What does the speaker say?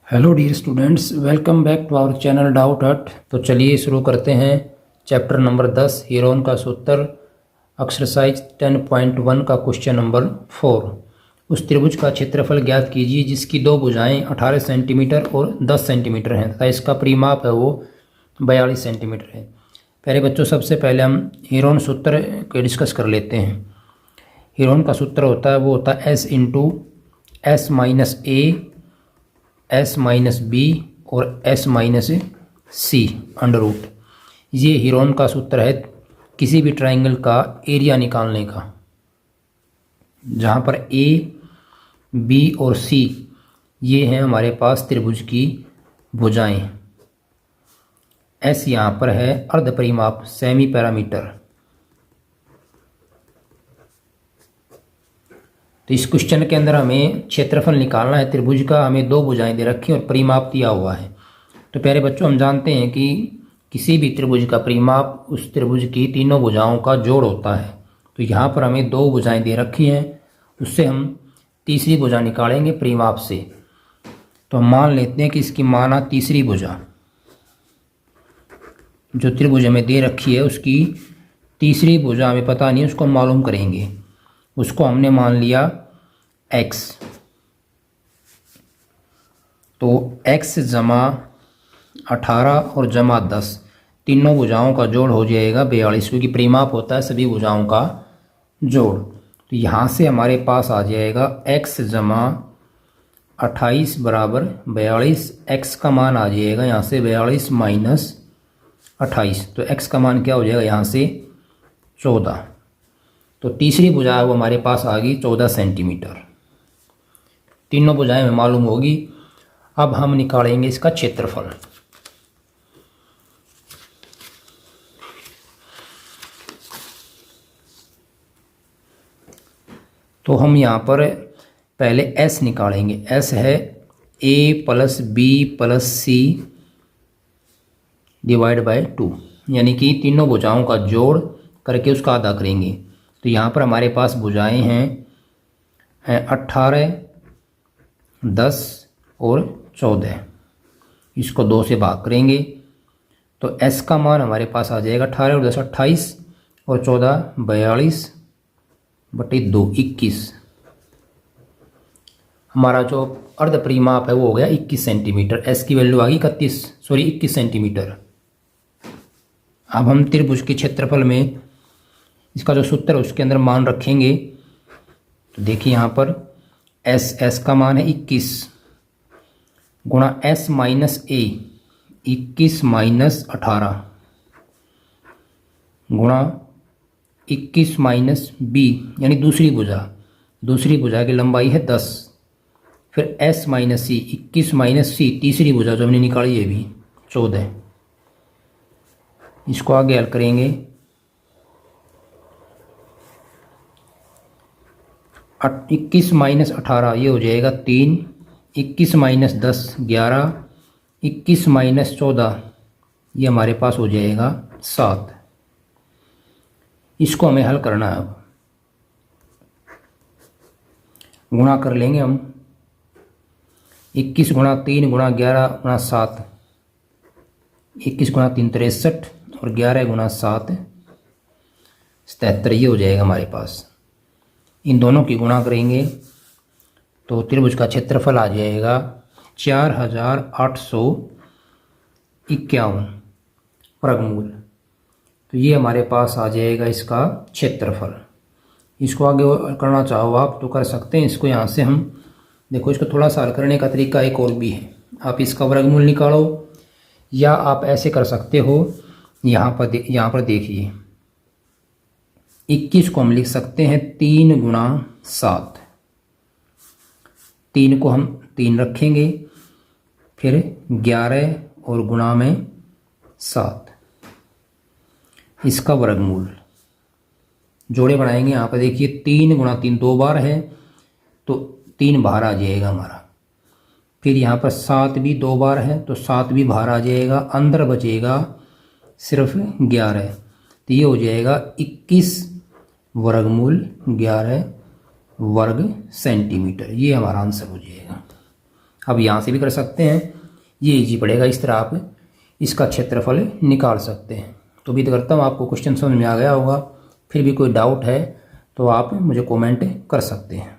Hello dear students, welcome back to our channel Doubt Hut. तो चलिए शुरू करते हैं चैप्टर नंबर 10 हीरोन का सूत्र, एक्सरसाइज 10.1 का क्वेश्चन नंबर 4। उस त्रिभुज का क्षेत्रफल ज्ञात कीजिए जिसकी दो भुजाएं 18 सेंटीमीटर और 10 सेंटीमीटर हैं तथा इसका परिमाप है वो 42 सेंटीमीटर है। पहले बच्चों, सबसे पहले हम हीरोन सूत्र को डिस्कस कर लेते हैं। हीरोन का सूत्र होता है वो होता है एस इंटू एस माइनस ए, एस माइनस बी और एस माइनस सी अंडर रूट। ये हीरोन का सूत्र है किसी भी ट्राइंगल का एरिया निकालने का, जहाँ पर ए, बी और सी ये हैं हमारे पास त्रिभुज की भुजाएं। एस यहाँ पर है अर्ध परिमाप, सेमी पैरामीटर। तो इस क्वेश्चन के अंदर हमें क्षेत्रफल निकालना है त्रिभुज का। हमें दो भुजाएं दे रखी और परिमाप दिया हुआ है। तो प्यारे बच्चों, हम जानते हैं कि किसी भी त्रिभुज का परिमाप उस त्रिभुज की तीनों भुजाओं का जोड़ होता है। तो यहाँ पर हमें दो भुजाएं दे रखी हैं, उससे हम तीसरी भुजा निकालेंगे परिमाप से। तो हम मान लेते हैं कि इसकी माना तीसरी भुजा, जो त्रिभुज हमें दे रखी है उसकी तीसरी भुजा हमें पता नहीं, उसको मालूम करेंगे। उसको हमने मान लिया x। तो x जमा 18 और जमा 10 तीनों भुजाओं का जोड़ हो जाएगा 42, क्योंकि परिमाप होता है सभी भुजाओं का जोड़। तो यहाँ से हमारे पास आ जाएगा x जमा 28 बराबर 42। x का मान आ जाएगा यहाँ से 42 माइनस 28। तो x का मान क्या हो जाएगा यहाँ से 14। तो तीसरी भुजा है वो हमारे पास आ गई 14 सेंटीमीटर। तीनों भुजाएं हमें मालूम होगी। अब हम निकालेंगे इसका क्षेत्रफल। तो हम यहाँ पर पहले s निकालेंगे। s है a plus b plus c divide by 2, यानी कि तीनों भुजाओं का जोड़ करके उसका आधा करेंगे। तो यहाँ पर हमारे पास भुजाएं हैं 18, 10 और 14। इसको 2 से भाग करेंगे तो s का मान हमारे पास आ जाएगा 18 और 10 28 और 14 42 बटे 2 21। हमारा जो अर्ध परिमाप है वो हो गया 21 सेंटीमीटर। s की वैल्यू आ गई 21 सेंटीमीटर। अब हम त्रिभुज के क्षेत्रफल में इसका जो सूत्र है उसके अंदर मान रखेंगे। तो देखिए यहाँ पर s का मान है 21 गुणा s माइनस ए, 21 माइनस 18 गुणा 21 माइनस बी, यानी दूसरी भुजा की लंबाई है 10। फिर s माइनस सी, 21 माइनस सी तीसरी भुजा जो हमने निकाली है भी 14। इसको आगे हल करेंगे। 21 माइनस 18 ये हो जाएगा 3, 21 माइनस 10 11, 21 माइनस 14 ये हमारे पास हो जाएगा 7। इसको हमें हल करना है। अब गुणा कर लेंगे हम। 21 गुणा 3 गुणा 11 गुणा 7, 21 गुणा 3 63 और 11 गुणा 7 77 ये हो जाएगा हमारे पास। इन दोनों की गुणा करेंगे तो त्रिभुज का क्षेत्रफल आ जाएगा 4851 वर्गमूल। तो ये हमारे पास आ जाएगा इसका क्षेत्रफल। इसको आगे करना चाहो आप तो कर सकते हैं। इसको यहाँ से हम देखो, इसको थोड़ा सा हल करने का तरीका एक और भी है। आप इसका वर्गमूल निकालो या आप ऐसे कर सकते हो। यहाँ पर देखिए 21 को हम लिख सकते हैं 3 गुणा 7। 3 को हम 3 रखेंगे, फिर 11 और गुणा में 7, इसका वर्गमूल। जोड़े बनाएंगे। यहाँ पर देखिए 3 गुणा 3 2 बार है तो 3 बाहर आ जाएगा हमारा। फिर यहाँ पर 7 भी 2 बार है तो 7 भी बाहर आ जाएगा। अंदर बचेगा सिर्फ 11। तो ये हो जाएगा 21 वर्गमूल 11 वर्ग सेंटीमीटर। ये हमारा आंसर हो जाएगा। अब यहाँ से भी कर सकते हैं, ये इजी पड़ेगा, इस तरह आप इसका क्षेत्रफल निकाल सकते हैं। तो उम्मीद करता हूँ आपको क्वेश्चन समझ में आ गया होगा। फिर भी कोई डाउट है तो आप मुझे कमेंट कर सकते हैं।